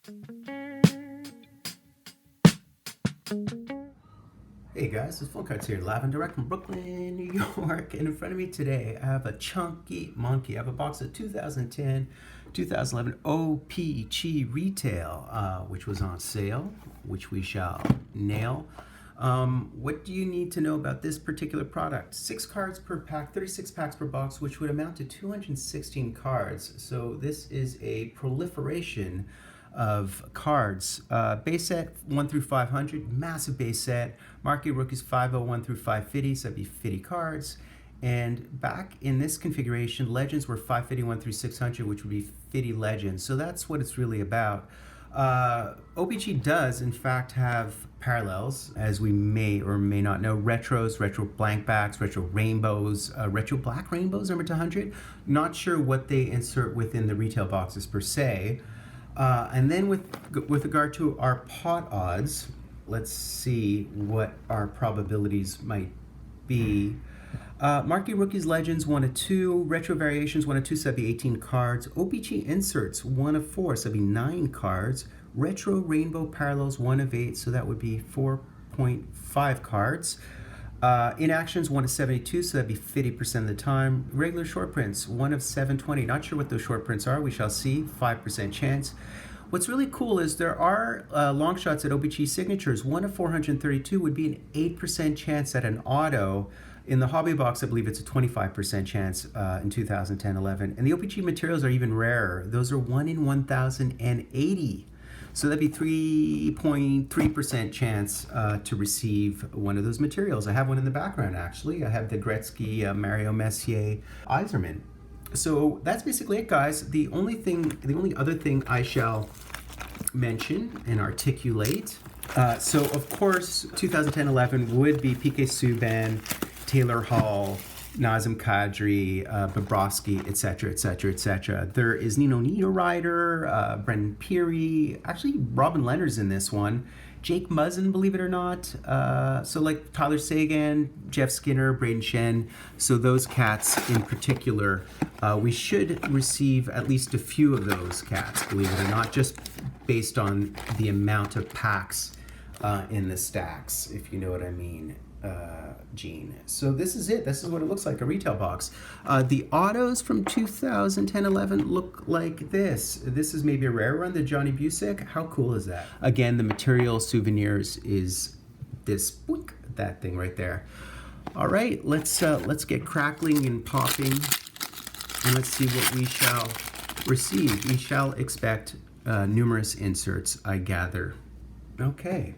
Hey guys, it's Full Cards here, live and direct from Brooklyn, New York. And in front of me today, I have a chunky monkey. I have a box of 2010, 2011 O-Pee-Chee retail, which was on sale, which we shall nail. What do you need to know about this particular product? 6 cards per pack, 36 packs per box, which would amount to 216 cards. So this is a proliferation of cards. Base set 1 through 500, massive base set. Marquee Rookies 501 through 550, so that'd be 50 cards. And back in this configuration, Legends were 551 through 600, which would be 50 Legends. So that's what it's really about. O-Pee-Chee does, in fact, have parallels, as we may or may not know. Retros, retro blank backs, retro rainbows, retro black rainbows, number 200. Not sure what they insert within the retail boxes per se. And then with regard to our pot odds, let's see what our probabilities might be. Marquee Rookies Legends 1 of 2, Retro Variations 1 of 2, so that'd be 18 cards. OPC Inserts 1 of 4, so that'd be 9 cards. Retro Rainbow Parallels 1 of 8, so that would be 4.5 cards. Inactions 1 of 72, so that'd be 50% of the time. Regular short prints 1 of 720. Not sure what those short prints are. We shall see. 5% chance. What's really cool is there are long shots at OPC Signatures. 1 of 432 would be an 8% chance at an auto. In the hobby box, I believe it's a 25% chance in 2010-11. And the OPC Materials are even rarer. Those are 1 in 1,080. So that'd be 3.3% chance to receive one of those materials. I have one in the background, actually. I have the Gretzky, Mario Messier, Yzerman. So that's basically it, guys. The only other thing I shall mention and articulate. So of course, 2010-11 would be PK Subban, Taylor Hall, Nazem Kadri, Bobrovsky, etc., etc., etc. There is Nino Niederreiter, Brandon Pirri. Actually, Robin Lehner's in this one. Jake Muzzin, believe it or not. So like Tyler Seguin, Jeff Skinner, Braden Shen. So those cats in particular, we should receive at least a few of those cats, believe it or not, just based on the amount of packs in the stacks, if you know what I mean. Gene. So this is it. This is what it looks like, a retail box. The autos from 2010-11 look like this. This is maybe a rare run, the Johnny Busick. How cool is that? Again, the material souvenirs is this, that thing right there. All right, let's get crackling and popping, and let's see what we shall receive. We shall expect numerous inserts, I gather. Okay,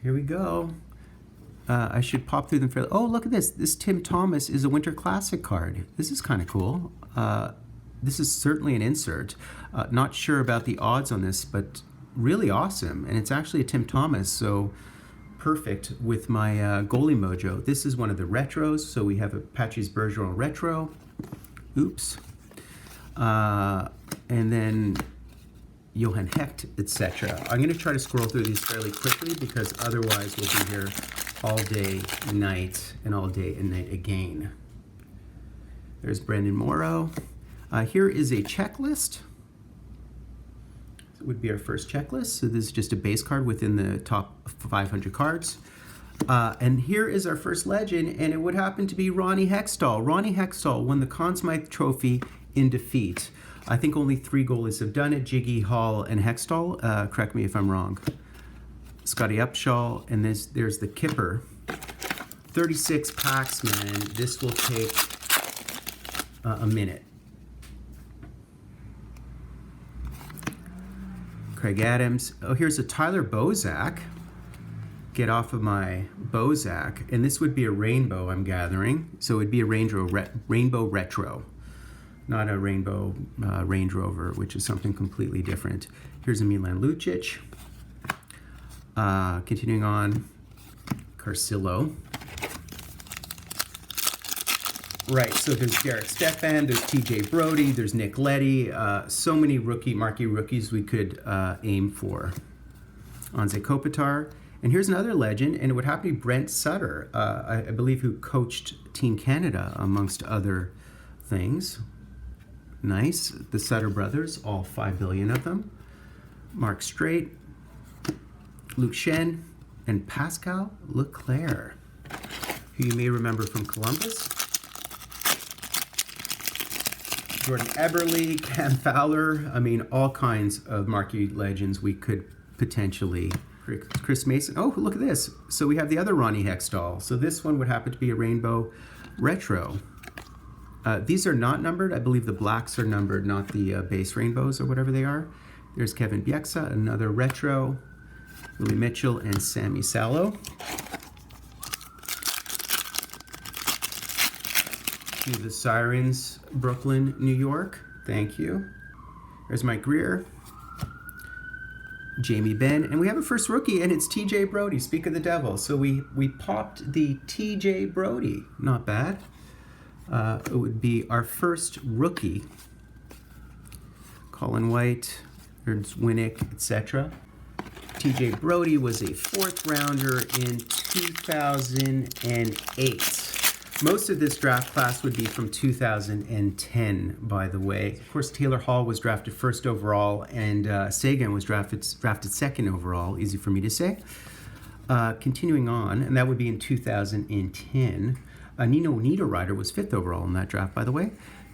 here we go. I should pop through them fairly. Oh, look at this. This Tim Thomas is a Winter Classic card. This is kind of cool. This is certainly an insert. Not sure about the odds on this, but really awesome. And it's actually a Tim Thomas, so perfect with my goalie mojo. This is one of the retros. So we have a Patches Bergeron retro. Oops. And then Johan Hecht, etc. I'm going to try to scroll through these fairly quickly because otherwise we'll be here all day, night, and all day and night again. There's Brandon Moreau. Here is a checklist. It would be our first checklist. So this is just a base card within the top 500 cards. And here is our first legend, and it would happen to be Ronnie Hextall. Ronnie Hextall won the Conn Smythe Trophy in defeat. I think only 3 goalies have done it, Jiggy, Hall, and Hextall. Correct me if I'm wrong. Scotty Upshall, and there's the Kipper. 36 packs, man. This will take a minute. Craig Adams. Oh, here's a Tyler Bozak. Get off of my Bozak. And this would be a rainbow, I'm gathering. So it would be a rainbow retro. Not a rainbow Range Rover, which is something completely different. Here's a Milan Lucic. Continuing on, Carcillo. Right, so there's Derek Stepan, there's TJ Brody, there's Nick Leddy. So many Marquee Rookies we could aim for. Anze Kopitar. And here's another legend, and it would happen to be Brent Sutter, I believe, who coached Team Canada, amongst other things. Nice. The Sutter brothers, all 5 billion of them. Mark Straight, Luke Schenn, and Pascal Leclerc, who you may remember from Columbus. Jordan Eberle, Cam Fowler, I mean, all kinds of Marquee legends we could potentially. Chris Mason, oh, look at this. So we have the other Ronnie Hextall. So this one would happen to be a rainbow retro. These are not numbered. I believe the blacks are numbered, not the base rainbows or whatever they are. There's Kevin Bieksa, another retro. Willie Mitchell and Sammy Salo. To the Sirens, Brooklyn, New York. Thank you. There's Mike Greer. Jamie Benn. And we have a first rookie, and it's TJ Brody. Speak of the devil. So we popped the TJ Brody. Not bad. It would be our first rookie. Colin White, Ernst Winnick, etc. TJ Brody was a 4th rounder in 2008. Most of this draft class would be from 2010, by the way. Of course, Taylor Hall was drafted 1st overall, and Sagan was drafted 2nd overall. Easy for me to say. Continuing on, and that would be in 2010. Nino Niederreiter was 5th overall in that draft, by the way.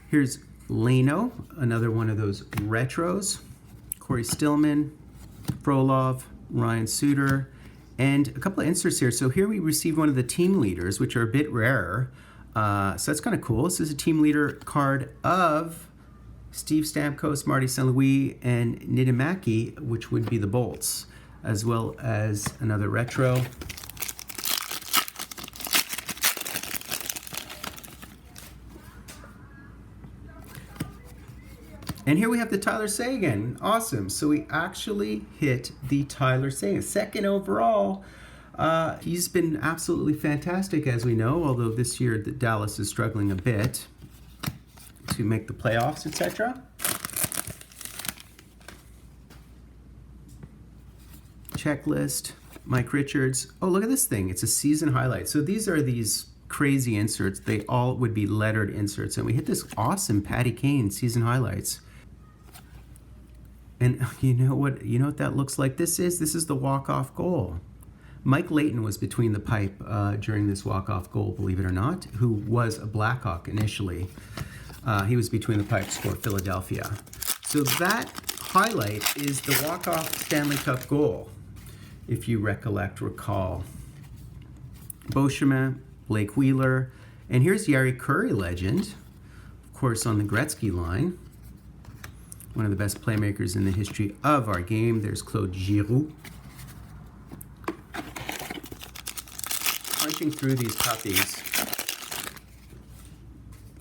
Here's Leno, another one of those retros. Corey Stillman, Frolov, Ryan Suter, and a couple of inserts here. So here we received one of the team leaders, which are a bit rarer. So that's kind of cool. This is a team leader card of Steve Stamkos, Marty St. Louis, and Niederreiter, which would be the Bolts, as well as another retro. And here we have the Tyler Seguin. Awesome. So we actually hit the Tyler Seguin. 2nd overall. He's been absolutely fantastic, as we know, although this year Dallas is struggling a bit to make the playoffs, etc. Checklist. Mike Richards. Oh, look at this thing. It's a season highlight. So these are these crazy inserts. They all would be lettered inserts. And we hit this awesome Patty Kane season highlights. And you know what that looks like? This is the walk-off goal. Mike Layton was between the pipe during this walk-off goal, believe it or not, who was a Blackhawk initially. He was between the pipes for Philadelphia. So that highlight is the walk-off Stanley Cup goal, if you recall. Beauchemin, Blake Wheeler, and here's Jari Kurri legend, of course, on the Gretzky line. One of the best playmakers in the history of our game. There's Claude Giroux. Punching through these puppies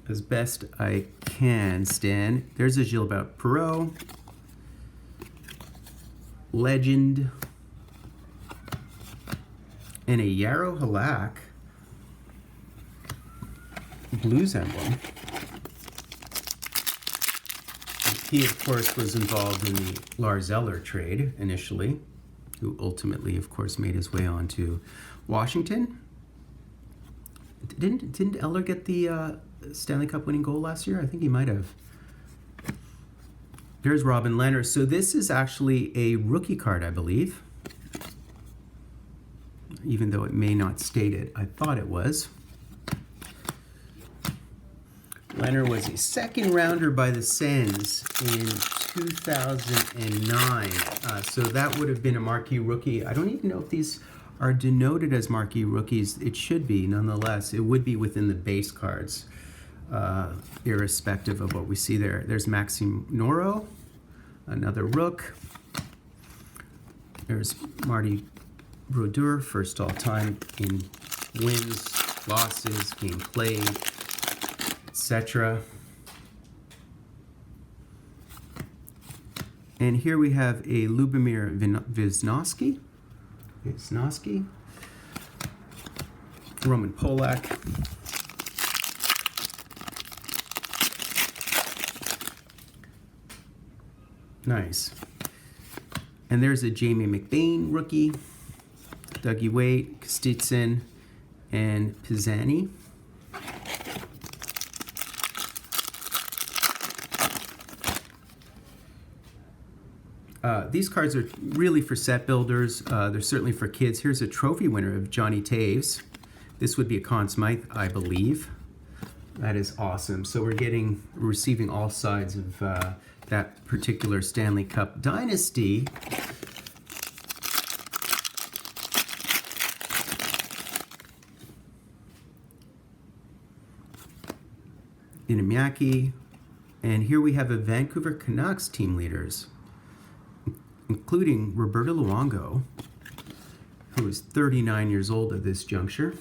as best I can, Stan. There's a Gilbert Perreault. Legend. And a Yarrow Halak Blues emblem. He, of course, was involved in the Lars Eller trade initially, who ultimately, of course, made his way on to Washington. Didn't Eller get the Stanley Cup winning goal last year? I think he might have. There's Robin Lehner. So this is actually a rookie card, I believe. Even though it may not state it, I thought it was. Lehner was a 2nd rounder by the Sens in 2009. So that would have been a marquee rookie. I don't even know if these are denoted as marquee rookies. It should be, nonetheless. It would be within the base cards, irrespective of what we see there. There's Maxim Noreau, another rook. There's Marty Brodeur, first all-time in wins, losses, game played, etc. And here we have a Lubomir Wisnowski, Roman Polak, nice. And there's a Jamie McBain rookie, Dougie Weight, Kostitsyn, and Pisani. These cards are really for set builders. They're certainly for kids. Here's a trophy winner of Johnny Taves. This would be a Conn Smythe, I believe. That is awesome. So we're receiving all sides of that particular Stanley Cup dynasty. Inamaki. And here we have a Vancouver Canucks team leaders, including Roberto Luongo, who is 39 years old at this juncture.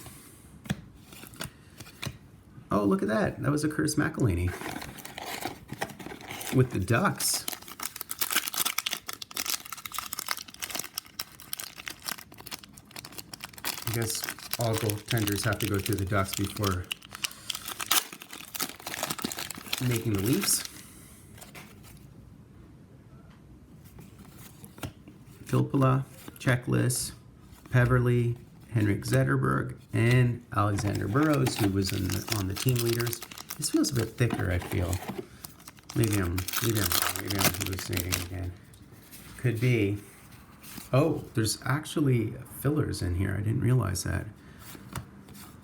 Oh, look at that. That was a Curtis McElhinney with the Ducks. I guess all goaltenders have to go through the Ducks before making the Leafs. Filppula, Checklist, Peverley, Henrik Zetterberg, and Alexander Burrows, who was on the team leaders. This feels a bit thicker, I feel. Maybe I'm hallucinating again. Could be. Oh, there's actually fillers in here. I didn't realize that.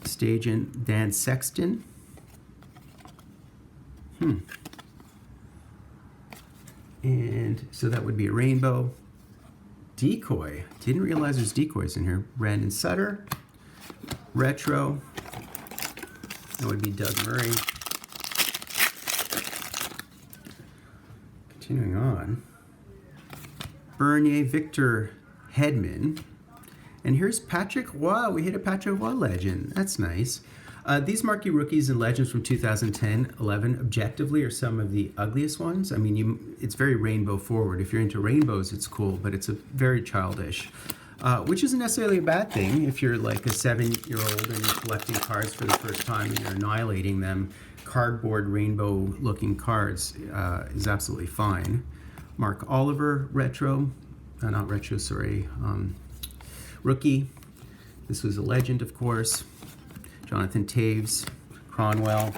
Stagent Dan Sexton. And so that would be a rainbow. Decoy. Didn't realize there's decoys in here. Brandon Sutter. Retro. That would be Doug Murray. Continuing on. Bernier Victor Hedman. And here's Patrick Roy. We hit a Patrick Roy legend. That's nice. These Marquee Rookies and Legends from 2010-11 objectively are some of the ugliest ones. I mean, it's very rainbow forward. If you're into rainbows, it's cool, but it's very childish, which isn't necessarily a bad thing. If you're like a 7-year-old and you're collecting cards for the first time and you're annihilating them, cardboard rainbow-looking cards is absolutely fine. Mark Oliver, retro, not retro, sorry, rookie. This was a legend, of course. Jonathan Taves, Cronwell.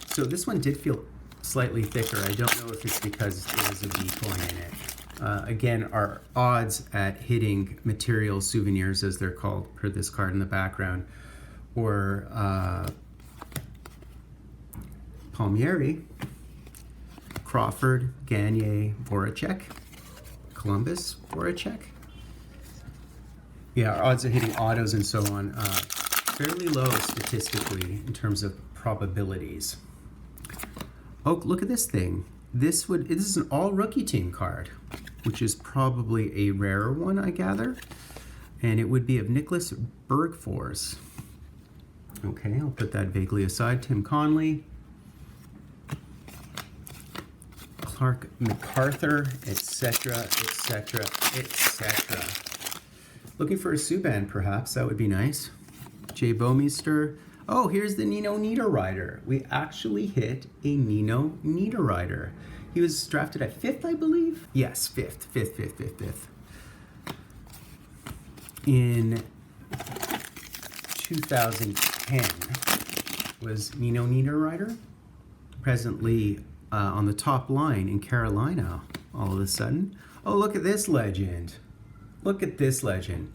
So this one did feel slightly thicker. I don't know if it's because there was a decoy in it. Again, our odds at hitting material souvenirs, as they're called, per this card in the background, or Palmieri, Crawford, Gagne, Voracek, Columbus, Voracek. Yeah, our odds of hitting autos and so on, fairly low statistically in terms of probabilities. Oh, look at this thing. This is an all-rookie team card, which is probably a rarer one, I gather. And it would be of Nicholas Bergfors. Okay, I'll put that vaguely aside. Tim Conley, Clark MacArthur, etc., etc., etc. Looking for a Subban, perhaps. That would be nice. Jay Bouwmeester. Oh, here's the Nino Niederreiter. We actually hit a Nino Niederreiter. He was drafted at 5th, I believe? Yes, 5th. In 2010 was Nino Niederreiter. Presently on the top line in Carolina all of a sudden. Oh, look at this legend. Look at this legend.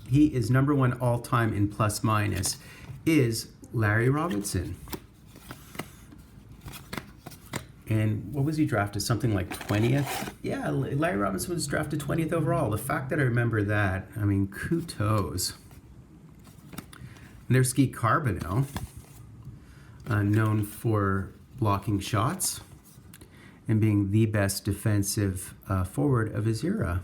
He is #1 all-time in plus-minus, is Larry Robinson. And what was he drafted? Something like 20th? Yeah, Larry Robinson was drafted 20th overall. The fact that I remember that, I mean, kudos. And there's Guy Carbonell, known for blocking shots and being the best defensive forward of his era.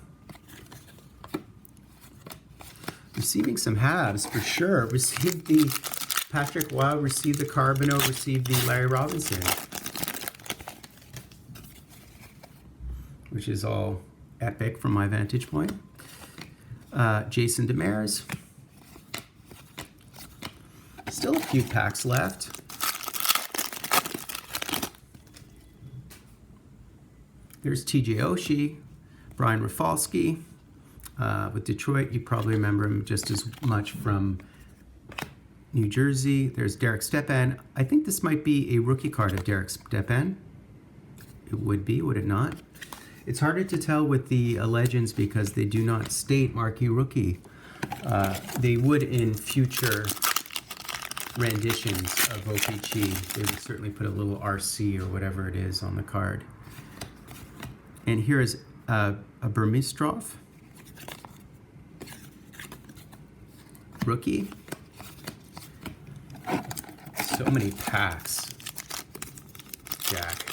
Receiving some halves for sure. Received the Patrick Roy, received the Carbonell, received the Larry Robinson, which is all epic from my vantage point. Jason Demers. Still a few packs left. There's TJ Oshie, Brian Rafalski. With Detroit, you probably remember him just as much from New Jersey. There's Derek Stepan. I think this might be a rookie card of Derek Stepan. It would be, would it not? It's harder to tell with the Legends because they do not state Marquee Rookie. They would in future renditions of O-Pee-Chee. They would certainly put a little RC or whatever it is on the card. And here is a Burmistrov rookie. So many packs, Jack.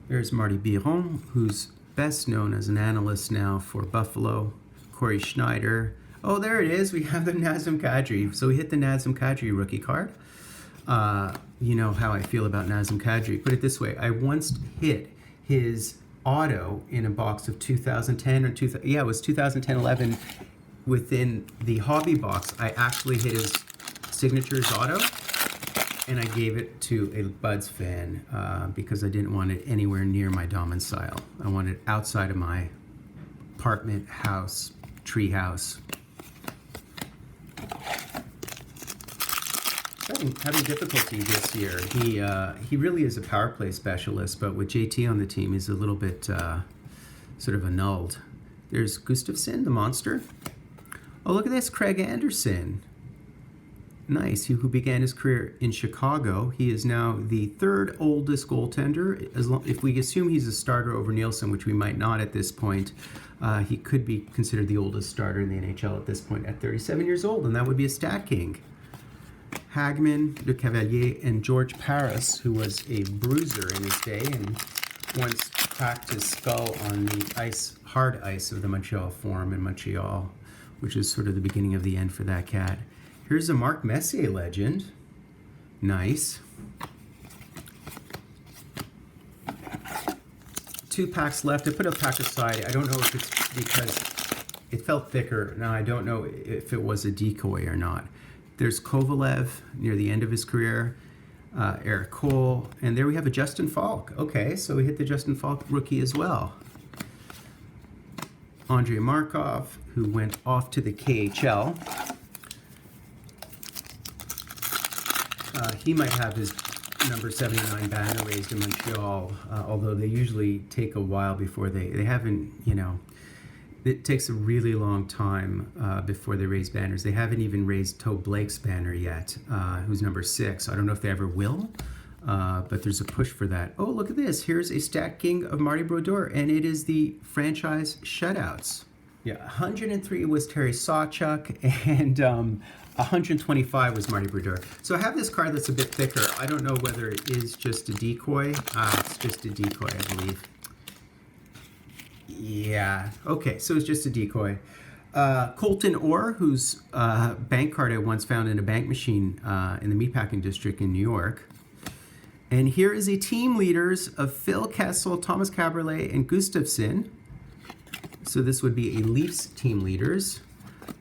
There's Marty Biron, who's best known as an analyst now for Buffalo. Corey Schneider. Oh, there it is. We have the Nazem Kadri. So we hit the Nazem Kadri rookie card. You know how I feel about Nazem Kadri. Put it this way. I once hit his auto in a box of 2010 or it was 2010-11. Within the hobby box, I actually hit his Signatures auto, and I gave it to a Buds fan because I didn't want it anywhere near my domicile. I wanted it outside of my apartment, house, tree house. Having difficulty this year. He really is a power play specialist, but with JT on the team, he's a little bit sort of annulled. There's Gustafsson, the monster. Oh, look at this, Craig Anderson. Nice, who began his career in Chicago. He is now the third oldest goaltender. If we assume he's a starter over Nielsen, which we might not at this point, he could be considered the oldest starter in the NHL at this point at 37 years old, and that would be a stat king. Hagman, Le Cavalier, and George Paris, who was a bruiser in his day and once cracked his skull on the ice, hard ice of the Montreal Forum in Montreal, which is sort of the beginning of the end for that cat. Here's a Mark Messier legend. Nice. 2 packs left. I put a pack aside. I don't know if it's because it felt thicker. Now, I don't know if it was a decoy or not. There's Kovalev near the end of his career. Eric Cole. And there we have a Justin Falk. Okay, so we hit the Justin Falk rookie as well. Andrei Markov, who went off to the KHL. He might have his number 79 banner raised in Montreal, although they usually take a while before they haven't, it takes a really long time before they raise banners. They haven't even raised Toe Blake's banner yet, who's number 6. I don't know if they ever will, but there's a push for that. Oh, look at this. Here's a stat king of Marty Brodeur, and it is the franchise shutouts. Yeah, 103 was Terry Sawchuk, and 125 was Marty Brodeur. So I have this card that's a bit thicker. I don't know whether it is just a decoy. It's just a decoy, I believe. Yeah, okay, so it's just a decoy. Colton Orr, whose bank card I once found in a bank machine in the meatpacking district in New York. And here is a team leaders of Phil Kessel, Thomas Caberlet, and Gustafsson. So this would be a Leafs team leaders.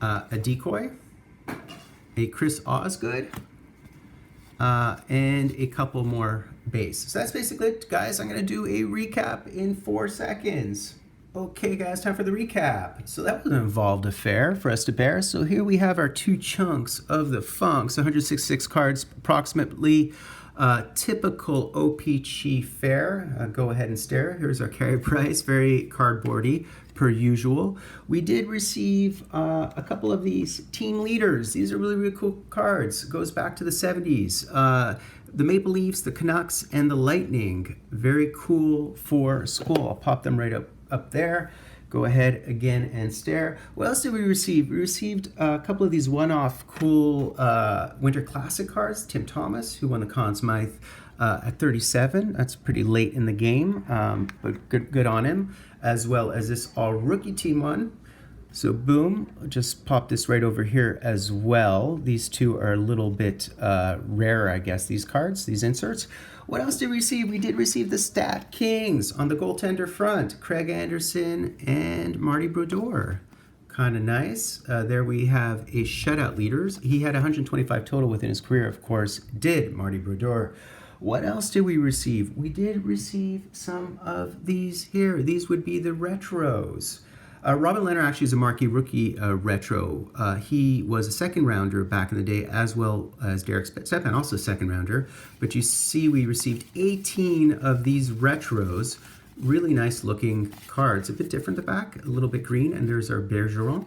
A decoy. A Chris Osgood. And a couple more base. So that's basically it, guys. I'm going to do a recap in 4 seconds. Okay, guys, time for the recap. So that was an involved affair for us to bear. So here we have our 2 chunks of the Funks, 166 cards, approximately typical O-Pee-Chee fare. Go ahead and stare. Here's our carry price, very cardboardy per usual. We did receive a couple of these team leaders. These are really, really cool cards. It goes back to the 70s. The Maple Leafs, the Canucks, and the Lightning. Very cool for school. I'll pop them right up there. Go ahead again and stare. What else did we receive? We received a couple of these one-off cool Winter Classic cards. Tim Thomas, who won the Conn Smythe at 37. That's pretty late in the game, but good on him. As well as this all-rookie team one. So boom, just pop this right over here as well. These 2 are a little bit rarer, I guess, these cards, these inserts. What else did we receive? We did receive the Stat Kings on the goaltender front. Craig Anderson and Marty Brodeur. Kind of nice. There we have a shutout leaders. He had 125 total within his career, of course, did Marty Brodeur. What else did we receive? We did receive some of these here. These would be the retros. Robin Lehner actually is a Marquee Rookie retro. He was a second rounder back in the day, as well as Derek Stepan, also second rounder. But you see we received 18 of these retros. Really nice looking cards. A bit different the back, a little bit green, and there's our Bergeron.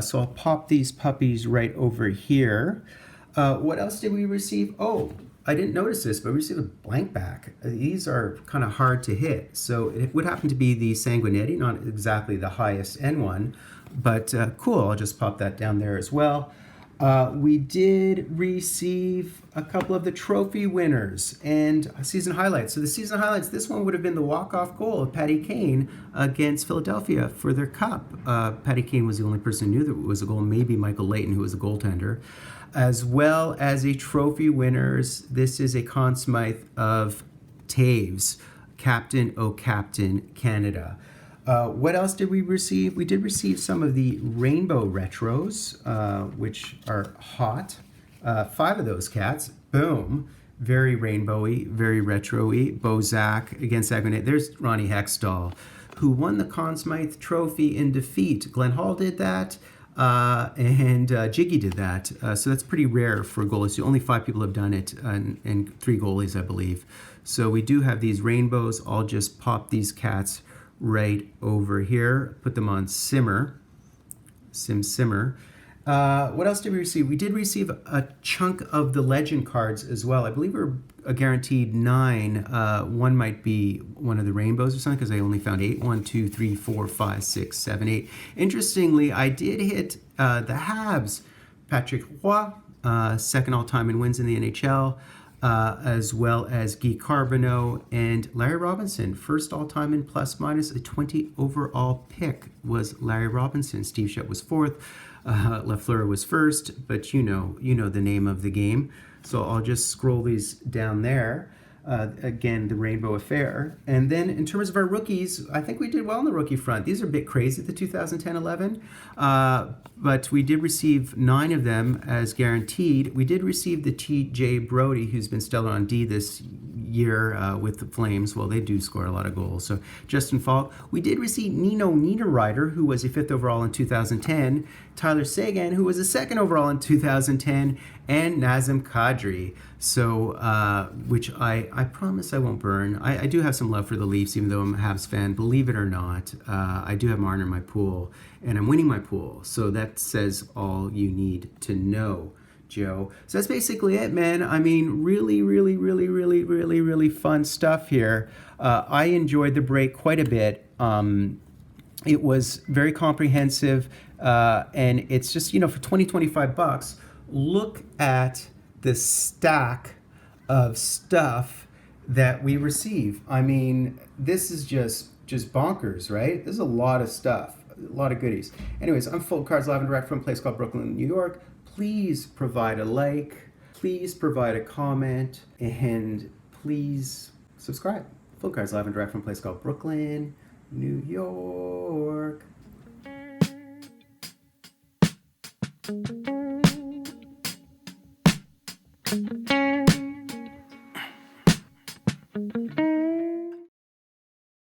So I'll pop these puppies right over here. What else did we receive? Oh, I didn't notice this, but we received a blank back. These are kind of hard to hit. So it would happen to be the Sanguinetti, not exactly the highest end one, but cool. I'll just pop that down there as well. We did receive a couple of the trophy winners and season highlights. So the season highlights, this one would have been the walk-off goal of Patty Kane against Philadelphia for their cup. Patty Kane was the only person who knew that it was a goal, maybe Michael Layton, who was a goaltender. As well as a trophy winners, this is a Conn Smythe of Taves, Captain, O Captain, Canada. What else did we receive? We did receive some of the Rainbow Retros, which are hot. 5 of those cats. Boom. Very rainbowy, very retro-y. Bozak against Saguenay. There's Ronnie Hextall, who won the Conn Smythe Trophy in defeat. Glenn Hall did that. And Jiggy did that. So that's pretty rare for goalies. Only 5 people have done it, and 3 goalies, I believe. So we do have these rainbows. I'll just pop these cats right over here. Put them on simmer. Simmer. What else did we receive? We did receive a chunk of the legend cards as well. I believe we're guaranteed 9. One might be one of the rainbows or something, because I only found 8. 1, 2, 3, 4, 5, 6, 7, 8. Interestingly, I did hit the Habs. Patrick Roy, second all-time in wins in the NHL, as well as Guy Carbonneau and Larry Robinson. First all-time in plus-minus. A 20 overall pick was Larry Robinson. Steve Shutt was 4th. Lafleur was 1st, but you know the name of the game. So I'll just scroll these down there. Again, the Rainbow Affair. And then in terms of our rookies, I think we did well on the rookie front. These are a bit crazy, the 2010-11. But we did receive 9 of them as guaranteed. We did receive the T.J. Brody, who's been stellar on D this year with the Flames. Well, they do score a lot of goals. So Justin Falk. We did receive Nino Niederreiter, who was a 5th overall in 2010. Tyler Seguin, who was a 2nd overall in 2010. And Nazem Kadri. So, which I promise I won't burn. I do have some love for the Leafs, even though I'm a Habs fan. Believe it or not, I do have Marner in my pool, and I'm winning my pool. So that says all you need to know, Joe. So that's basically it, man. I mean, really, really, really, really, really, really fun stuff here. I enjoyed the break quite a bit. It was very comprehensive, and it's just, for $25, look at the stack of stuff that we receive. I mean, this is just bonkers, right? There's a lot of stuff, a lot of goodies. Anyways, I'm Full Cards live and direct from a place called Brooklyn, New York. Please provide a like, please provide a comment, and please subscribe. Full Cards live and direct from a place called Brooklyn, New York.